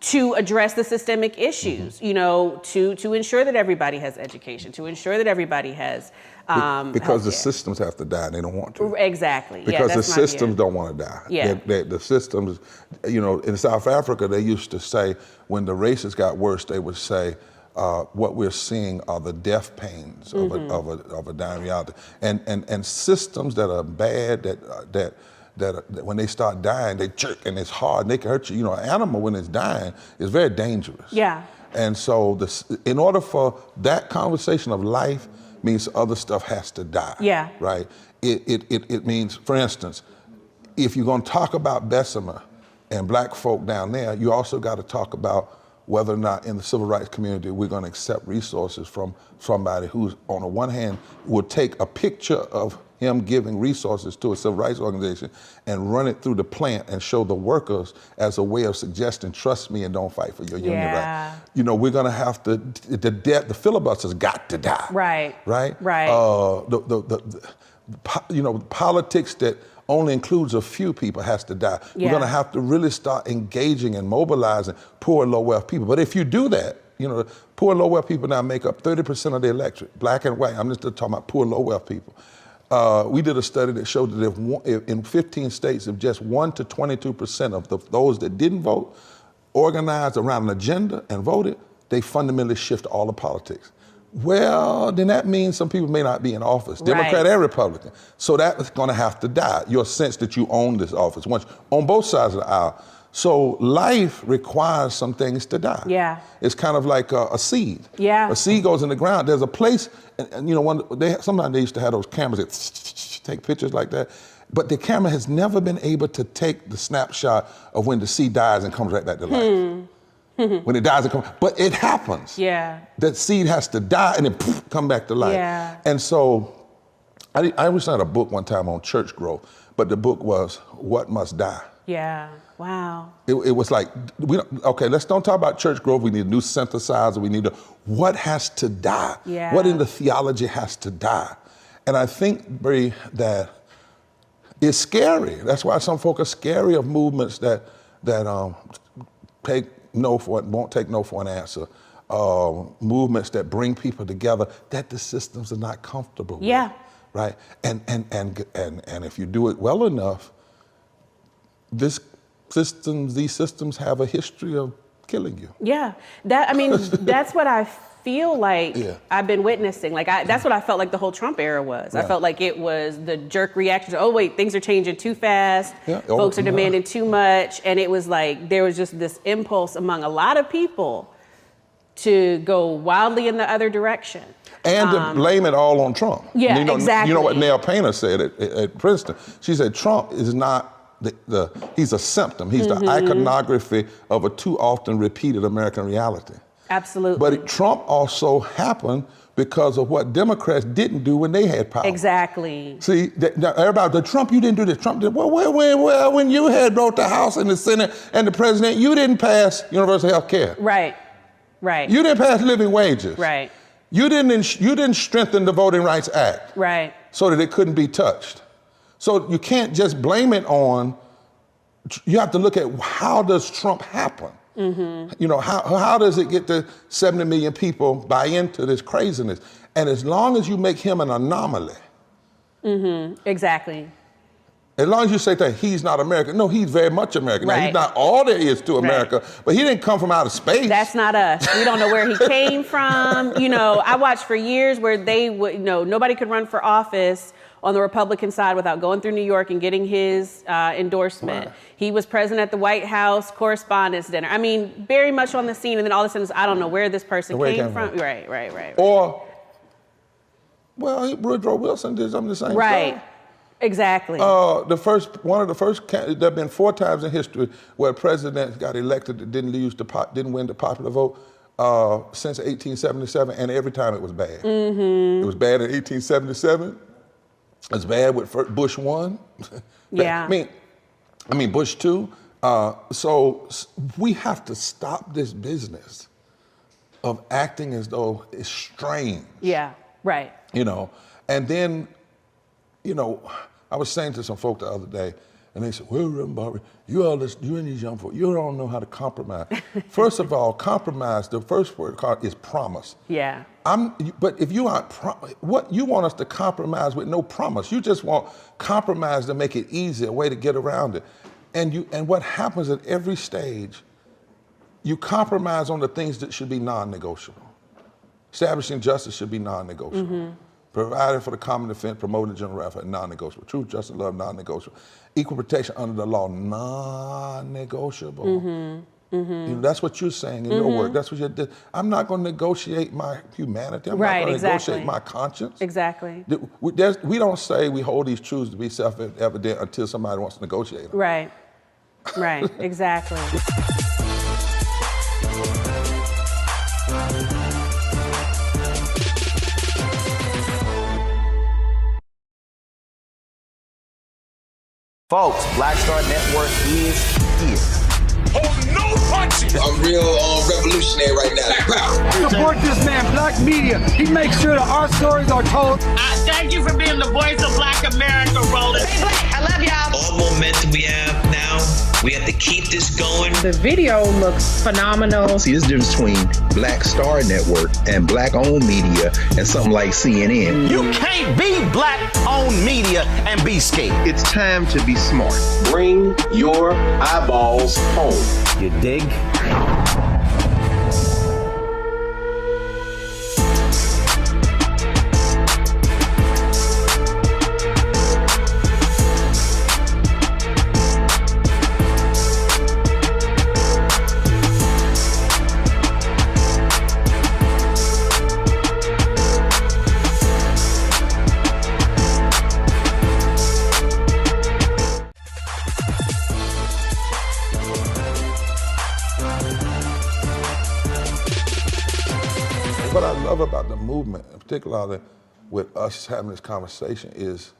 to address the systemic issues, you know, to ensure that everybody has education, to ensure that everybody has because the healthcare. systems have to die and they don't want to. Exactly. Because yeah, the that's my view. systems don't want to die. Yeah. The systems, you know, in South Africa, they used to say when the races got worse, they would say, what we're seeing are the death pains of a dying reality. And systems that are bad, that when they start dying, they jerk and it's hard and they can hurt you. You know, an animal when it's dying is very dangerous. Yeah. And so in order for that conversation of life means other stuff has to die. Yeah. Right? It means, for instance, if you're gonna talk about Bessemer and black folk down there, you also gotta talk about whether or not in the civil rights community we're gonna accept resources from somebody who's, on the one hand, will take a picture of him giving resources to a civil rights organization and run it through the plant and show the workers as a way of suggesting, trust me and don't fight for your union right. You know, we're gonna have to, the filibuster's got to die. Right. Right? Right. You know, politics that only includes a few people has to die. Yeah. We're gonna have to really start engaging and mobilizing poor and low wealth people. But if you do that, you know, poor and low wealth people now make up 30% of the electorate, black and white. I'm just talking about poor and low wealth people. We did a study that showed that if in 15 states, if just 1 to 22% of those that didn't vote organized around an agenda and voted, they fundamentally shift all the politics. Well, then that means some people may not be in office, Democrat and Republican. So that's gonna have to die, your sense that you own this office, once on both sides of the aisle. So life requires some things to die. Yeah. It's kind of like a seed. Yeah. A seed goes in the ground. There's a place, and you know, sometimes they used to have those cameras that take pictures like that, but the camera has never been able to take the snapshot of when the seed dies and comes right back to life. When it dies, but it happens. Yeah. That seed has to die and then poof, come back to life. Yeah. And so, I was reading a book one time on church growth, but the book was What Must Die. Yeah. Wow. It was like, let's don't talk about church growth. We need a new synthesizer. We need what has to die? Yeah. What in the theology has to die? And I think, Bree, that it's scary. That's why some folk are scary of movements that take no for it, won't take no for an answer. Movements that bring people together that the systems are not comfortable with. Yeah. Right? And if you do it well enough, these systems have a history of killing you. Yeah, that's what I feel like I've been witnessing. Like that's what I felt like the whole Trump era was. Yeah. I felt like it was the jerk reaction to, oh wait, things are changing too fast. Yeah. Folks are demanding too much. And it was like, there was just this impulse among a lot of people to go wildly in the other direction. And to blame it all on Trump. Yeah, exactly. You know what Nell Painter said at Princeton? She said, Trump is not he's a symptom. He's the iconography of a too often repeated American reality. Absolutely. But Trump also happened because of what Democrats didn't do when they had power. Exactly. See, everybody, the Trump, you didn't do this. Trump did, well, when you had both the House and the Senate and the President, you didn't pass universal health care. Right, right. You didn't pass living wages. Right. You didn't strengthen the Voting Rights Act. Right. So that it couldn't be touched. So you can't just blame it on, you have to look at how does Trump happen? You know, how does it get to 70 million people buy into this craziness? And as long as you make him an anomaly. Exactly. As long as you say that he's not American. No, he's very much American. Right. Now, he's not all there is to America, but he didn't come from outer space. That's not us. We don't know where he came from. You know, I watched for years where they would, nobody could run for office on the Republican side without going through New York and getting his endorsement. Right. He was present at the White House Correspondents' Dinner. I mean, very much on the scene, and then all of a sudden, I don't know where this person came from. Right. Or, well, Woodrow Wilson did something the same Right. stuff. Exactly. One of the first, there have been 4 times in history where a president got elected that didn't win the popular vote since 1877, and every time it was bad. It was bad in 1877. It's bad with Bush 1. Yeah. I mean Bush 2. So we have to stop this business of acting as though it's strange. Yeah. Right. And then, I was saying to some folk the other day And they say, well, Reverend Barber, you and these young folks, you don't know how to compromise. First of all, compromise, the first word is promise. Yeah. But if you aren't, what you want us to compromise with no promise. You just want compromise to make it easy, a way to get around it. And what happens at every stage, you compromise on the things that should be non-negotiable. Establishing justice should be non-negotiable. Providing for the common defense, promoting the general welfare, non-negotiable. Truth, justice, love, non-negotiable. Equal protection under the law, non-negotiable. You know, that's what you're saying in your work. That's what you did. I'm not going to negotiate my humanity. I'm not going to negotiate my conscience. Exactly. We don't say we hold these truths to be self-evident until somebody wants to negotiate them. Right. Right. Exactly. Folks, Black Star Network is here. Oh, no punches! I'm real revolutionary right now. Support this man, Black Media. He makes sure that our stories are told. Thank you for being the voice of Black America, Roland. Hey, Black, I love y'all. All momentum we have now, we have to keep this going. The video looks phenomenal. See, there's a difference between Black Star Network and Black-owned media and something like CNN. You can't be Black-owned media and be scared. It's time to be smart. Bring your eyeballs home. You dig? What I love about the movement, particularly with us having this conversation, is,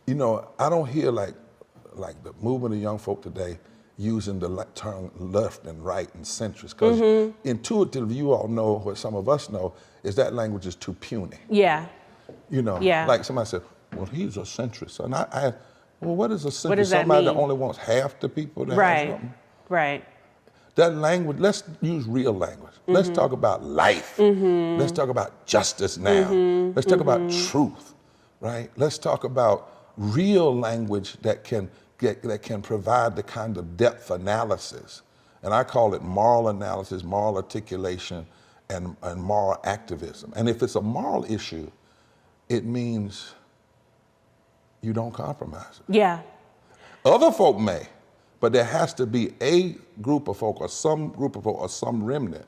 you know, I don't hear like the movement of young folk today using the term left and right and centrist, because intuitively, you all know what some of us know, is that language is too puny. Yeah. You know, Yeah. like somebody said, well, he's a centrist. And I asked, well, what is a centrist? What does that Somebody mean? that only wants half the people to have Right. something? Right. That language, let's use real language. Let's talk about life. Let's talk about justice now. Let's talk about truth, right? Let's talk about real language that can provide the kind of depth analysis. And I call it moral analysis, moral articulation, and moral activism. And if it's a moral issue, it means you don't compromise it. Yeah. Other folk may, but there has to be a group of folk or some group of folk or some remnant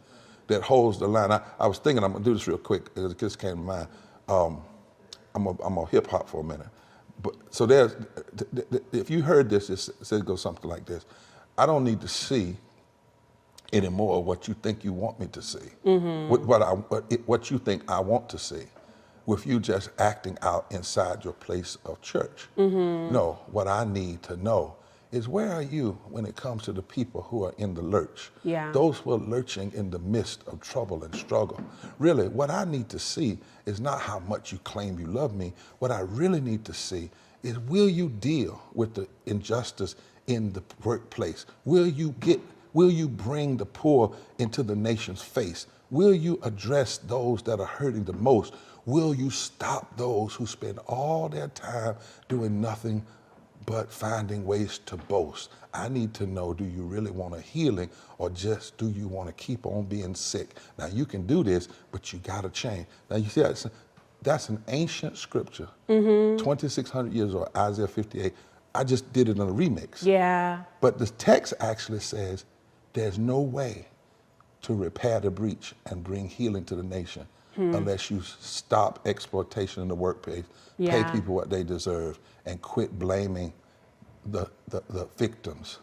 that holds the line. I was thinking, I'm gonna do this real quick, because it just came to mind. I'm gonna hip hop for a minute. But so there's, if you heard this, it goes something like this. I don't need to see anymore what you think you want me to see, what you think I want to see, with you just acting out inside your place of church. No, what I need to know is, where are you when it comes to the people who are in the lurch? Yeah. Those who are lurching in the midst of trouble and struggle. Really, what I need to see is not how much you claim you love me. What I really need to see is, will you deal with the injustice in the workplace? Will you bring the poor into the nation's face? Will you address those that are hurting the most? Will you stop those who spend all their time doing nothing but finding ways to boast? I need to know, do you really want a healing, or just do you want to keep on being sick? Now, you can do this, but you got to change. Now, you see, that's an ancient scripture, 2,600 years old, Isaiah 58. I just did it in a remix. Yeah. But the text actually says there's no way to repair the breach and bring healing to the nation unless you stop exploitation in the workplace, pay people what they deserve, and quit blaming the victims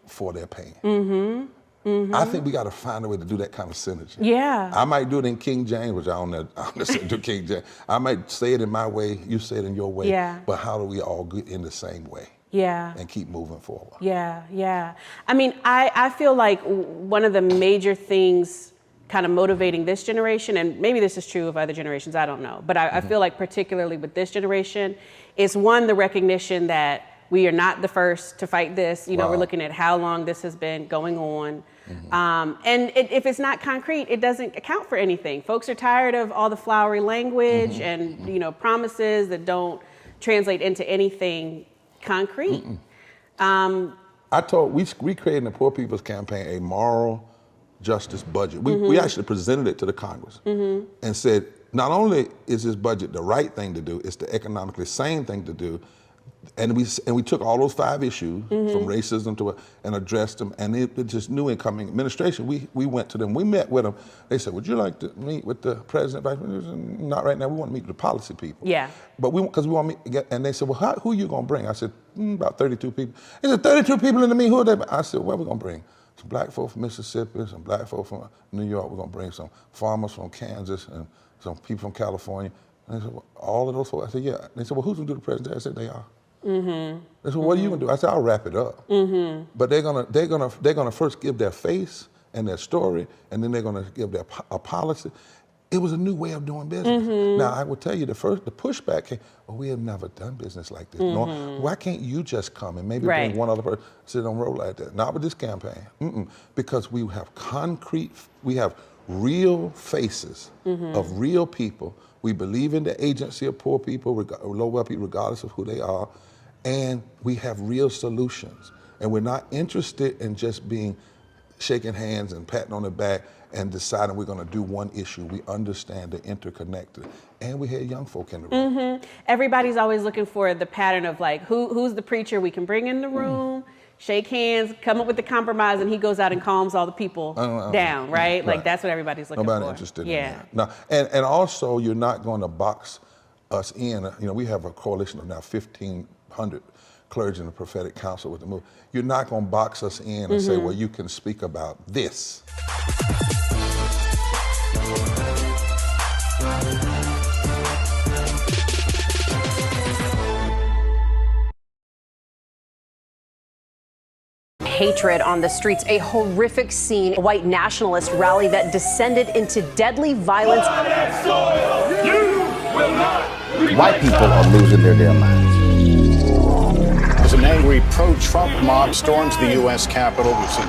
for their pain. I think we got to find a way to do that kind of synergy. Yeah. I might do it in King James, which I don't necessarily do King James. I might say it in my way, you say it in your way. Yeah. But how do we all get in the same way? Yeah. And keep moving forward. Yeah, yeah. I mean, I feel like one of the major things kind of motivating this generation, and maybe this is true of other generations, I don't know, but I feel like particularly with this generation, is one, the recognition that we are not the first to fight this. You know, we're looking at how long this has been going on. And if it's not concrete, it doesn't account for anything. Folks are tired of all the flowery language and, you know, promises that don't translate into anything concrete. We created in the Poor People's Campaign a moral justice budget. We actually presented it to the Congress and said, not only is this budget the right thing to do, it's the economically sane thing to do. And we took all those 5 issues from racism to and addressed them. And it just new incoming administration. We went to them. We met with them. They said, "Would you like to meet with the president, vice president?" Not right now. We want to meet with the policy people. Yeah. But because we want to meet. And they said, "Well, who are you going to bring?" I said, "About 32 people." They said, 32 people in the meeting. Who are they? I said, "What are we going to bring? Some black folk from Mississippi, some black folk from New York. We're going to bring some farmers from Kansas and some people from California." And they said, "Well, all of those folks?" I said, "Yeah." They said, "Well, who's going to do the president?" I said, "They are." They said, "What are you gonna do?" I said, "I'll wrap it up." But they're gonna first give their face and their story, and then they're gonna give a policy. It was a new way of doing business. Now I will tell you, the pushback came, "Well, we have never done business like this. Why can't you just come and maybe bring one other person?" Sit on roll like that. Not with this campaign, because we have real faces of real people. We believe in the agency of poor people, low people, regardless of who they are. And we have real solutions. And we're not interested in just shaking hands and patting on the back and deciding we're going to do one issue. We understand the interconnected. And we had young folk in the room. Everybody's always looking for the pattern of like, who's the preacher we can bring in the room, shake hands, come up with the compromise, and he goes out and calms all the people down, right? Like that's what everybody's looking for. Nobody interested in that. No, and also you're not going to box us in. You know, we have a coalition of now 1,500 clergy in the prophetic council with the move. You're not going to box us in and say, well, you can speak about this. Hatred on the streets, a horrific scene, a white nationalist rally that descended into deadly violence. White people are losing their damn minds. As an angry pro-Trump mob storms the U.S. Capitol, we've seen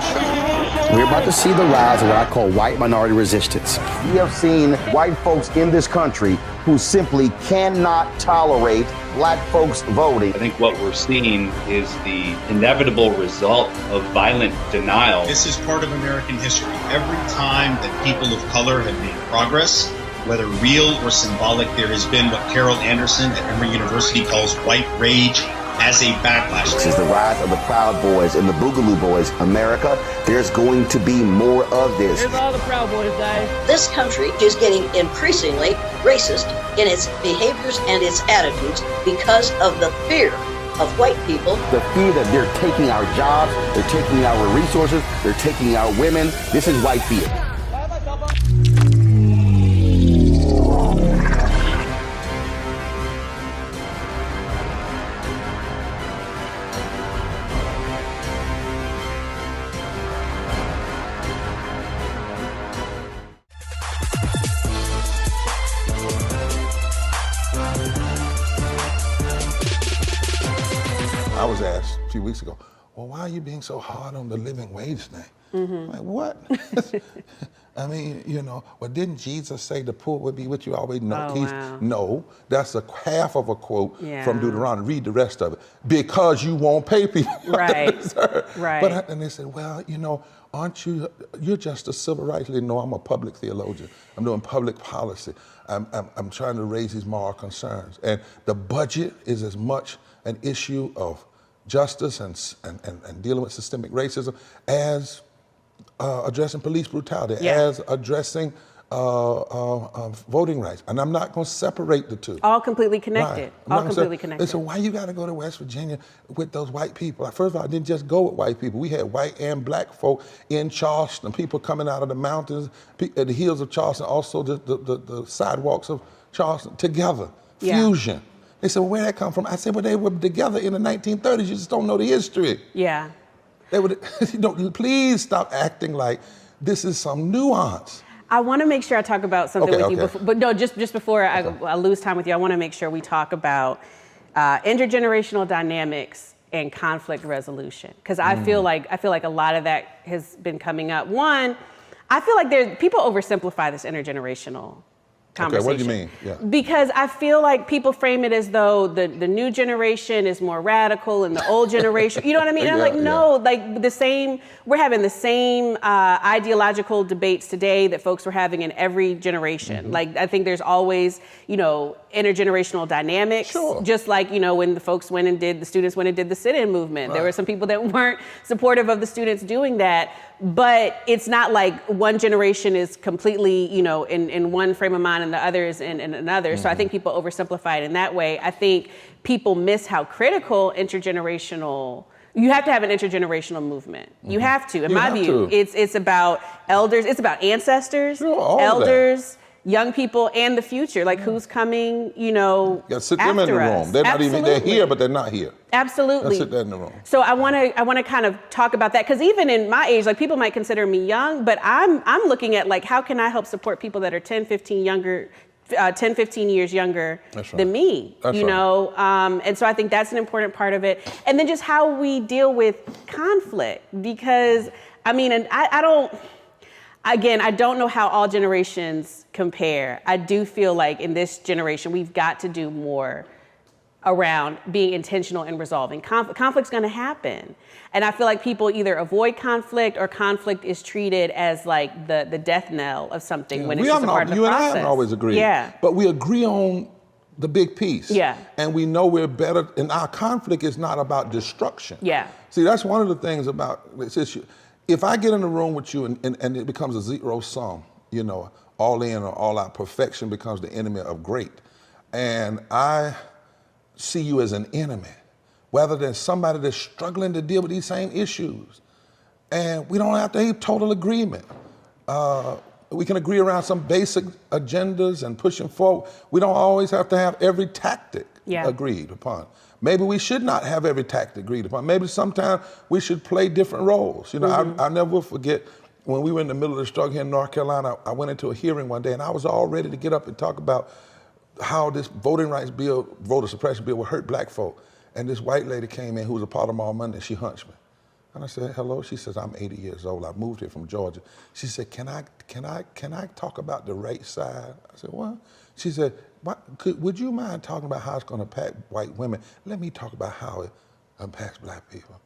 We're about to see the rise of what I call white minority resistance. We have seen white folks in this country who simply cannot tolerate black folks voting. I think what we're seeing is the inevitable result of violent denial. This is part of American history. Every time that people of color have made progress, whether real or symbolic, there has been what Carol Anderson at Emory University calls white rage as a backlash. This is the rise of the Proud Boys and the Boogaloo Boys. America, there's going to be more of this. Here's all the Proud Boys, guys. This country is getting increasingly racist in its behaviors and its attitudes because of the fear of white people. The fear that they're taking our jobs, they're taking our resources, they're taking our women. This is white fear. I was asked a few weeks ago, well, why are you being so hard on the living wage thing? I'm like, what? I mean, you know, well, didn't Jesus say the poor would be with you always? No, no, that's half of a quote from Deuteronomy. Read the rest of it. Because you won't pay people. Right, right. And they said, well, you know, you're just a civil rights leader. No, I'm a public theologian. I'm doing public policy. I'm trying to raise these moral concerns. And the budget is as much an issue of justice and dealing with systemic racism as addressing police brutality, as addressing voting rights. And I'm not going to separate the two. All completely connected. Right. All completely connected. They said, why you got to go to West Virginia with those white people? First of all, I didn't just go with white people. We had white and black folk in Charleston, people coming out of the mountains, at the hills of Charleston, also the sidewalks of Charleston, together, fusion. They said, well, where'd that come from? I said, well, they were together in the 1930s. You just don't know the history. Yeah. They would, please stop acting like this is some nuance. I want to make sure I talk about something with you before, but no, just before I lose time with you, I want to make sure we talk about intergenerational dynamics and conflict resolution, because I feel like a lot of that has been coming up. One, I feel like people oversimplify this intergenerational conversation. Okay, what do you mean? Yeah. Because I feel like people frame it as though the new generation is more radical and the old generation, you know what I mean? And I'm like, no, like we're having the same ideological debates today that folks were having in every generation. Like, I think there's always, intergenerational dynamics. Sure. Just like, when the students went and did the sit-in movement. Right. There were some people that weren't supportive of the students doing that. But it's not like one generation is completely, in one frame of mind and the other is in another. So I think people oversimplify it in that way. I think people miss how critical you have to have an intergenerational movement. You have to, in my view. It's about elders, it's about ancestors, elders, young people, and the future. Like, who's coming, sit them in the room. They're here, but they're not here. Absolutely. Sit that in the room. So I want to kind of talk about that, because even in my age, like, people might consider me young, but I'm looking at, like, how can I help support people that are 10, 15 years younger than me, know? And so I think that's an important part of it. And then just how we deal with conflict, because I don't know how all generations compare. I do feel like in this generation, we've got to do more around being intentional in resolving conflict. Conflict's going to happen. And I feel like people either avoid conflict, or conflict is treated as like the death knell of something when it's just a part of the process. You and I haven't always agreed. Yeah. But we agree on the big piece. Yeah. And we know we're better, and our conflict is not about destruction. Yeah. See, that's one of the things about this issue. If I get in the room with you and it becomes a zero sum, all in or all out, perfection becomes the enemy of great. And I see you as an enemy, rather than somebody that's struggling to deal with these same issues. And we don't have to have total agreement. We can agree around some basic agendas and pushing forward. We don't always have to have every tactic agreed upon. Maybe we should not have every tactic agreed upon. Maybe sometimes we should play different roles. I'll never forget when we were in the middle of the struggle here in North Carolina. I went into a hearing one day, and I was all ready to get up and talk about how this voting rights bill, voter suppression bill, would hurt black folk. And this white lady came in who was a part of my Monday, and she hunched me. And I said, hello. She says, I'm 80 years old. I moved here from Georgia. She said, can I talk about the race side? I said, what? She said, would you mind talking about how it's going to impact white women? Let me talk about how it impacts black people.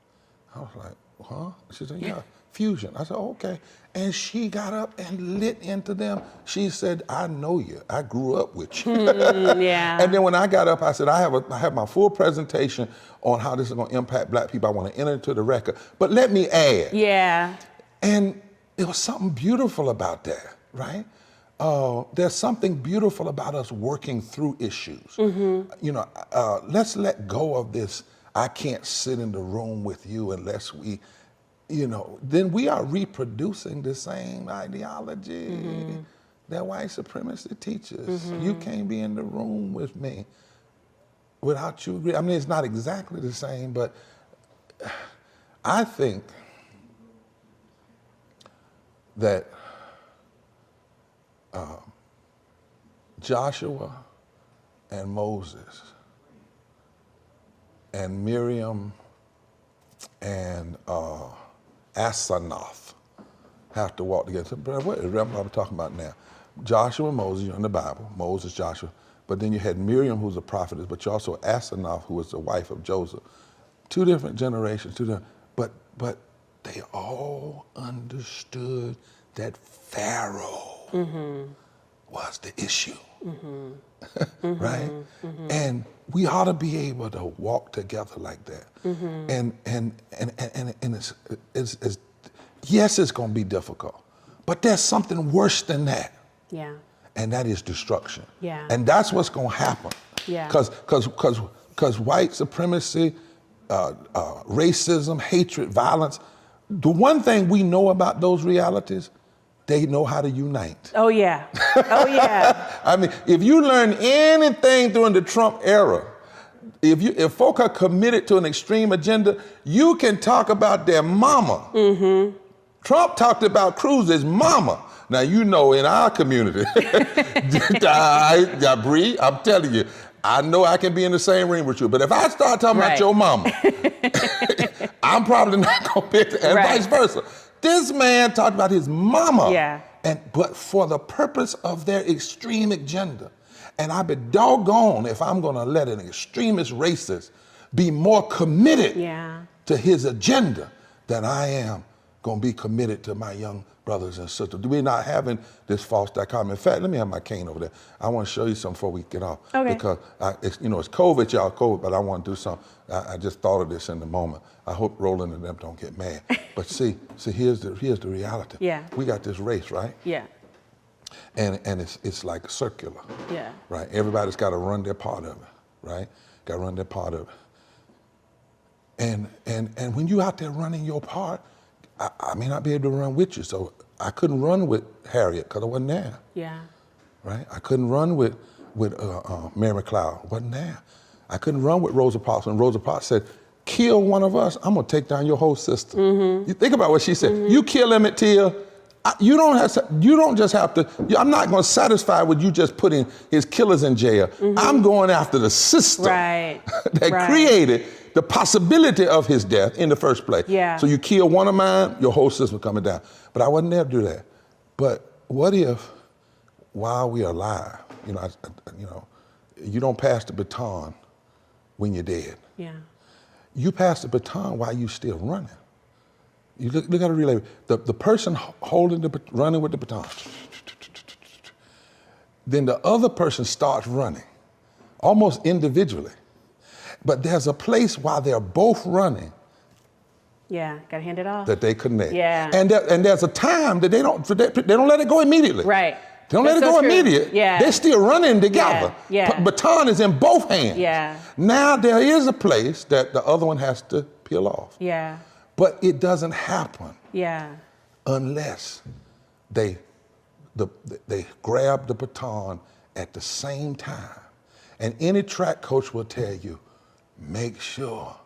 I was like, huh? She said, yeah, fusion. I said, okay. And she got up and lit into them. She said, I know you. I grew up with you. Yeah. And then when I got up, I said, I have my full presentation on how this is going to impact black people. I want to enter into the record. But let me add. Yeah. And there was something beautiful about that, right? There's something beautiful about us working through issues. Let's let go of this, I can't sit in the room with you unless we, then we are reproducing the same ideology that white supremacy teaches. You can't be in the room with me without you agree. I mean, it's not exactly the same, but I think that Joshua and Moses and Miriam and Asanoth have to walk together. So, what I'm talking about now? Joshua and Moses, in the Bible, Moses, Joshua, but then you had Miriam, who's a prophetess, but you also had Asanoth, who was the wife of Joseph. Two different generations, but they all understood that Pharaoh was the issue, right? And we ought to be able to walk together like that. And it's yes, it's going to be difficult, but there's something worse than that. Yeah. And that is destruction. Yeah. And that's what's going to happen. Yeah. Because white supremacy, racism, hatred, violence, the one thing we know about those realities, they know how to unite. Oh, yeah. Oh, yeah. I mean, if you learn anything during the Trump era, if folk are committed to an extreme agenda, you can talk about their mama. Trump talked about Cruz's mama. Now, you know, in our community, Bree, I'm telling you, I know I can be in the same ring with you, but if I start talking about your mama, I'm probably not going to pick it, and vice versa. This man talked about his mama, but for the purpose of their extreme agenda. And I'd be doggone if I'm going to let an extremist racist be more committed to his agenda than I am going to be committed to my young brothers and sisters. We're not having this false dichotomy. In fact, let me have my cane over there. I want to show you something before we get off. Okay. Because, it's COVID, y'all, COVID, but I want to do something. I just thought of this in the moment. I hope Roland and them don't get mad. But see, here's the reality. Yeah. We got this race, right? Yeah. And it's like circular. Yeah. Right? Everybody's got to run their part of it, right? Got to run their part of it. And when you out there running your part, I may not be able to run with you. So I couldn't run with Harriet because I wasn't there. Yeah. Right? I couldn't run with Mary McLeod. Wasn't there. I couldn't run with Rosa Parks when Rosa Parks said, kill one of us, I'm gonna take down your whole system. Mm-hmm. You think about what she said. Mm-hmm. You kill Emmett Till, you don't just have to, I'm not gonna satisfy with you just putting his killers in jail. Mm-hmm. I'm going after the system that created the possibility of his death in the first place. Yeah. So you kill one of mine, your whole system coming down. But I wasn't there to do that. But what if, while we are alive, you don't pass the baton when you're dead. Yeah. You pass the baton while you're still running. You look at a relay. The person running with the baton, then the other person starts running, almost individually. But there's a place while they're both running. Yeah, gotta hand it off. That they connect. Yeah. And there's a time that they don't let it go immediately. Right. They don't let it go immediate. Yeah. They're still running together. Yeah. Baton is in both hands. Yeah. Now there is a place that the other one has to peel off. Yeah. But it doesn't happen. Yeah. Unless they grab the baton at the same time. And any track coach will tell you, make sure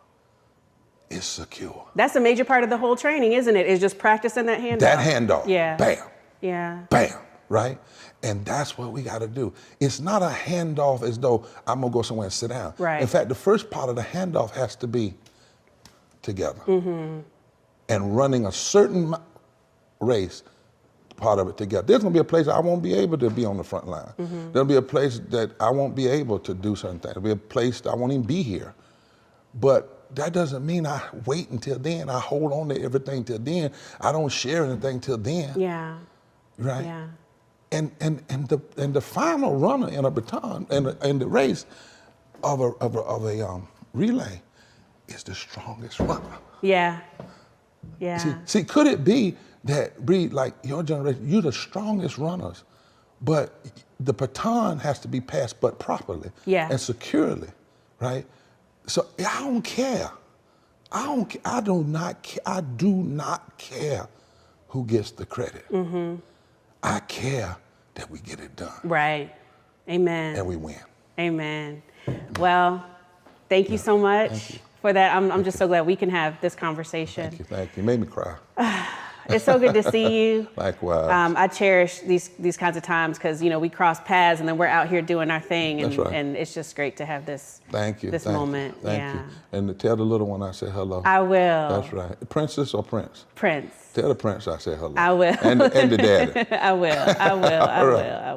it's secure. That's a major part of the whole training, isn't it? Is just practicing that handoff. That handoff. Yeah. Bam. Yeah. Bam. Right? And that's what we got to do. It's not a handoff as though I'm going to go somewhere and sit down. Right. In fact, the first part of the handoff has to be together. Mm-hmm. And running a certain race, part of it together. There's going to be a place I won't be able to be on the front line. Mm-hmm. There'll be a place that I won't be able to do certain things. There'll be a place that I won't even be here. But that doesn't mean I wait until then. I hold on to everything till then. I don't share anything till then. Yeah. Right? Yeah. And the final runner in a baton in the race of a relay is the strongest runner. Yeah. Yeah. See, could it be that, Bree, like your generation, you're the strongest runners, but the baton has to be passed but properly and securely, right? So I don't care. I do not care who gets the credit. Mm-hmm. I care that we get it done. Right. Amen. And we win. Amen. Well, thank you so much for that. I'm just so glad we can have this conversation. Thank you. You made me cry. It's so good to see you. Likewise. I cherish these kinds of times because, we cross paths and then we're out here doing our thing. And, and it's just great to have this moment. Thank you. And to tell the little one I said hello. I will. That's right. Princess or Prince? Prince. Tell the Prince I said hello. I will. And the daddy. I will.